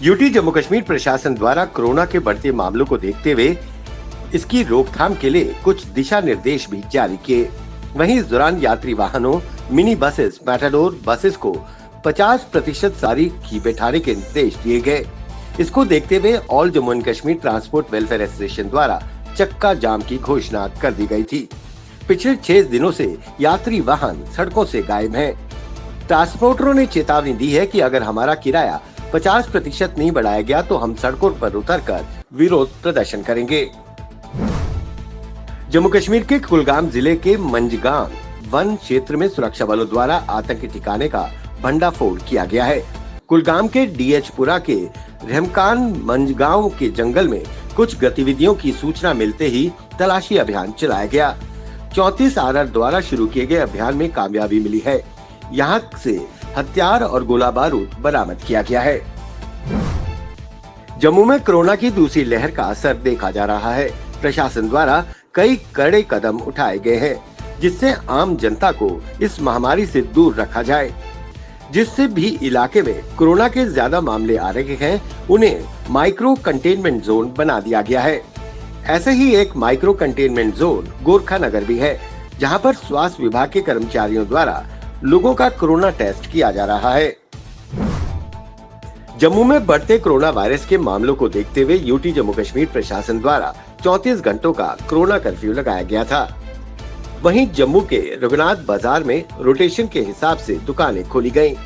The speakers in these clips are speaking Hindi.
यूटी जम्मू कश्मीर प्रशासन द्वारा कोरोना के बढ़ते मामलों को देखते हुए इसकी रोकथाम के लिए कुछ दिशा निर्देश भी जारी किए। वहीं इस दौरान यात्री वाहनों, मिनी बसेस, मेटाडोर बसेस को 50% सवारी ही बैठाने के निर्देश दिए गए। इसको देखते हुए all Jammu and Kashmir transport welfare association द्वारा चक्का जाम की घोषणा कर दी गई थी। पिछले 6 दिनों से यात्री वाहन सड़कों से गायब हैं। ट्रांसपोर्टरों ने चेतावनी दी है कि अगर हमारा किराया 50% नहीं बढ़ाया गया तो हम सड़कों पर उतरकर विरोध प्रदर्शन करेंगे। जम्मू कश्मीर के कुलगाम जिले के मंजगांव वन क्षेत्र में सुरक्षा बलों द्वारा आतंकी ठिकाने का भंडाफोड़ किया गया है। कुलगाम के डीएचपुरा के रहमकान मंजगांव के जंगल में कुछ गतिविधियों की सूचना मिलते ही तलाशी अभियान चलाया गया। 34 आरआर द्वारा शुरू किए गए अभियान में कामयाबी मिली है। यहाँ से हथियार और गोला बारूद बरामद किया गया है। जम्मू में कोरोना की दूसरी लहर का असर देखा जा रहा है। प्रशासन द्वारा कई कड़े कदम उठाए गए हैं, जिससे आम जनता को इस महामारी से दूर रखा जाए। जिससे भी इलाके में कोरोना के ज्यादा मामले आ रहे हैं, उन्हें माइक्रो कंटेनमेंट जोन बना दिया गया है। ऐसे ही एक माइक्रो कंटेनमेंट जोन गोरखा नगर भी है, जहां पर स्वास्थ्य विभाग के कर्मचारियों द्वारा लोगों का कोरोना टेस्ट किया जा रहा है। जम्मू में बढ़ते कोरोना वायरस के मामलों को देखते हुए यूटी जम्मू कश्मीर प्रशासन द्वारा 34 घंटों का कोरोना कर्फ्यू लगाया गया था। वहीं जम्मू के रघुनाथ बाजार में रोटेशन के हिसाब से दुकानें खोली गयी,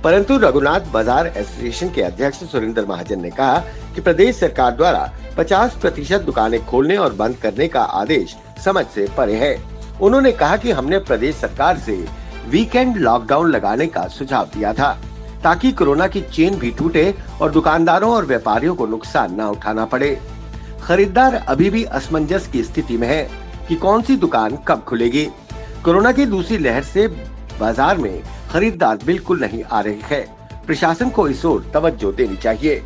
परंतु रघुनाथ बाजार एसोसिएशन के अध्यक्ष सुरेंद्र महाजन ने कहा कि प्रदेश सरकार द्वारा 50% दुकानें खोलने और बंद करने का आदेश समझ से परे है। उन्होंने कहा कि हमने प्रदेश सरकार से वीकेंड लॉकडाउन लगाने का सुझाव दिया था, ताकि कोरोना की चेन भी टूटे और दुकानदारों और व्यापारियों को नुकसान न उठाना पड़े। खरीदार अभी भी असमंजस की स्थिति में है कि कौन सी दुकान कब खुलेगी। कोरोना की दूसरी लहर से बाजार में खरीदार बिल्कुल नहीं आ रहे हैं। प्रशासन को इस ओर तवज्जो देनी चाहिए।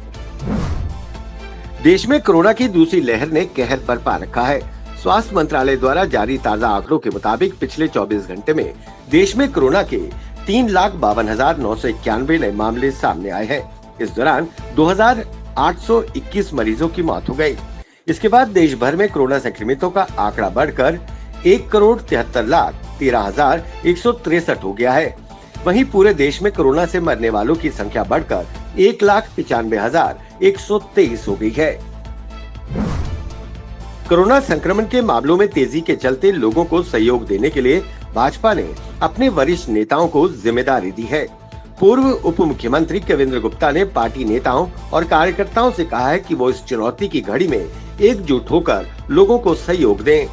देश में कोरोना की दूसरी लहर ने कहर बरपा रखा है। स्वास्थ्य मंत्रालय द्वारा जारी ताज़ा आंकड़ों के मुताबिक पिछले 24 घंटे में देश में कोरोना के 3,52,991 नए मामले सामने आए हैं। इस दौरान 2,821 मरीजों की मौत हो गई। इसके बाद देश भर में कोरोना संक्रमितों का आंकड़ा बढ़कर 1,73,13,163 हो गया है। वहीं पूरे देश में कोरोना से मरने वालों की संख्या बढ़कर 1,95,123 हो गई है। कोरोना संक्रमण के मामलों में तेजी के चलते लोगों को सहयोग देने के लिए भाजपा ने अपने वरिष्ठ नेताओं को जिम्मेदारी दी है। पूर्व उप मुख्यमंत्री कविंद्र गुप्ता ने पार्टी नेताओं और कार्यकर्ताओं से कहा है कि वो इस चुनौती की घड़ी में एकजुट होकर लोगों को सहयोग दें।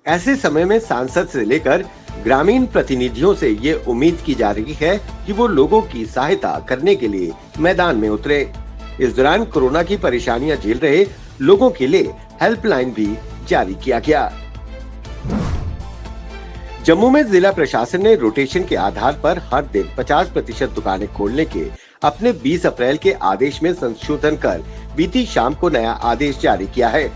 ऐसे समय में सांसद से लेकर ग्रामीण प्रतिनिधियों से ये उम्मीद की जा रही है कि वो लोगों की सहायता करने के लिए मैदान में उतरे। इस दौरान कोरोना की परेशानियां झेल रहे लोगों के लिए हेल्पलाइन भी जारी किया गया। जम्मू में जिला प्रशासन ने रोटेशन के आधार पर हर दिन 50% दुकानें खोलने के अपने 20 अप्रैल के आदेश में संशोधन कर बीती शाम को नया आदेश जारी किया है।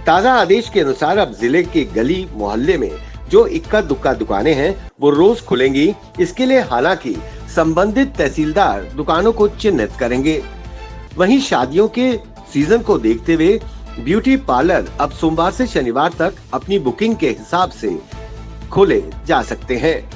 ताज़ा आदेश के अनुसार अब जिले के गली मोहल्ले में जो इक्का दुक्का दुकानें हैं वो रोज खुलेंगी। इसके लिए हालांकि संबंधित तहसीलदार दुकानों को चिन्हित करेंगे। वहीं शादियों के सीजन को देखते हुए ब्यूटी पार्लर अब सोमवार से शनिवार तक अपनी बुकिंग के हिसाब से खोले जा सकते हैं।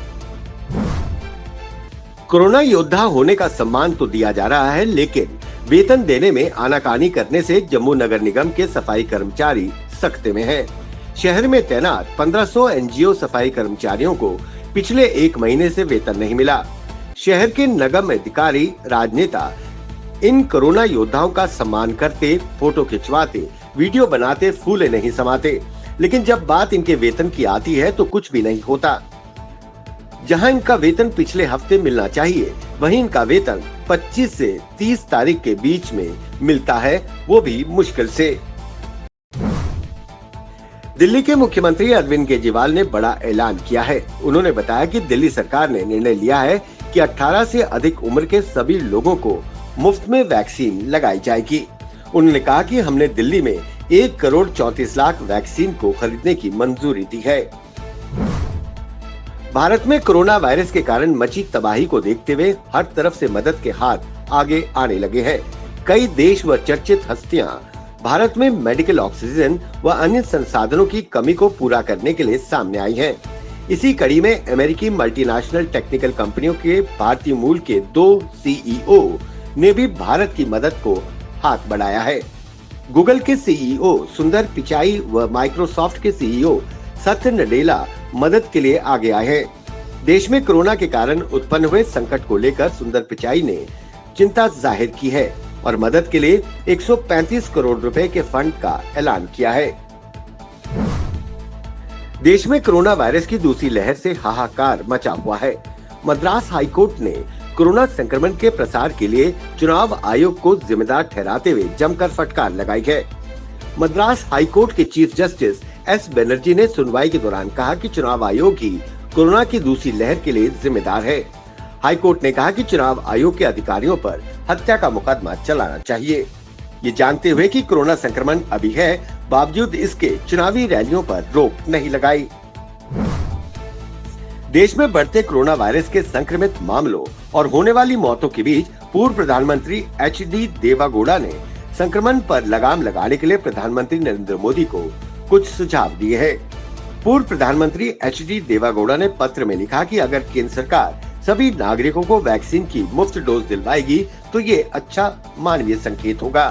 कोरोना योद्धा होने का सम्मान तो दिया जा रहा है, लेकिन वेतन देने में आनाकानी करने से जम्मू नगर निगम के सफाई कर्मचारी सख्ते में हैं। शहर में तैनात 1500 एनजीओ सफाई कर्मचारियों को पिछले 1 महीने से वेतन नहीं मिला। शहर के नगम अधिकारी, राजनेता इन कोरोना योद्धाओं का सम्मान करते, फोटो खिंचवाते, वीडियो बनाते, फूले नहीं समाते, लेकिन जब बात इनके वेतन की आती है तो कुछ भी नहीं होता। जहां इनका वेतन पिछले हफ्ते मिलना चाहिए, वहीं इनका वेतन 25 से 30 तारीख के बीच में मिलता है, वो भी मुश्किल से। दिल्ली के मुख्यमंत्री अरविंद केजरीवाल ने बड़ा ऐलान किया है। उन्होंने बताया कि दिल्ली सरकार ने निर्णय लिया है कि 18 से अधिक उम्र के सभी लोगों को मुफ्त में वैक्सीन लगाई जाएगी। उन्होंने कहा कि हमने दिल्ली में 1,34,00,000 वैक्सीन को खरीदने की मंजूरी दी है। भारत में कोरोना वायरस के कारण मची तबाही को देखते हुए हर तरफ से मदद के हाथ आगे आने लगे हैं। कई देश व चर्चित हस्तियां भारत में मेडिकल ऑक्सीजन व अन्य संसाधनों की कमी को पूरा करने के लिए सामने आई हैं। इसी कड़ी में अमेरिकी मल्टीनेशनल टेक्निकल कंपनियों के भारतीय मूल के 2 सीईओ ने भी भारत की मदद को हाथ बढ़ाया है। गूगल के सीईओ सुंदर पिचाई व माइक्रोसॉफ्ट के सीईओ सत्य नडेला मदद के लिए आगे आए हैं। देश में कोरोना के कारण उत्पन्न हुए संकट को लेकर सुंदर पिचाई ने चिंता जाहिर की है और मदद के लिए 135 करोड़ रुपए के फंड का ऐलान किया है। देश में कोरोना वायरस की दूसरी लहर से हाहाकार मचा हुआ है। मद्रास हाईकोर्ट ने कोरोना संक्रमण के प्रसार के लिए चुनाव आयोग को जिम्मेदार ठहराते हुए जमकर फटकार लगाई है। मद्रास हाईकोर्ट के चीफ जस्टिस एस बनर्जी ने सुनवाई के दौरान कहा कि चुनाव आयोग ही कोरोना की दूसरी लहर के लिए जिम्मेदार है। हाईकोर्ट ने कहा कि चुनाव आयोग के अधिकारियों पर हत्या का मुकदमा चलाना चाहिए। ये जानते हुए कि कोरोना संक्रमण अभी है, बावजूद इसके चुनावी रैलियों पर रोक नहीं लगाई। देश में बढ़ते कोरोना वायरस के संक्रमित मामलों और होने वाली मौतों के बीच पूर्व प्रधानमंत्री एच.डी. देवेगौड़ा ने संक्रमण पर लगाम लगाने के लिए प्रधानमंत्री नरेंद्र मोदी को कुछ सुझाव दिए हैं। पूर्व प्रधानमंत्री एच.डी. देवेगौड़ा ने पत्र में लिखा कि अगर केंद्र सरकार सभी नागरिकों को वैक्सीन की मुफ्त डोज दिलवाएगी तो ये अच्छा मानवीय संकेत होगा।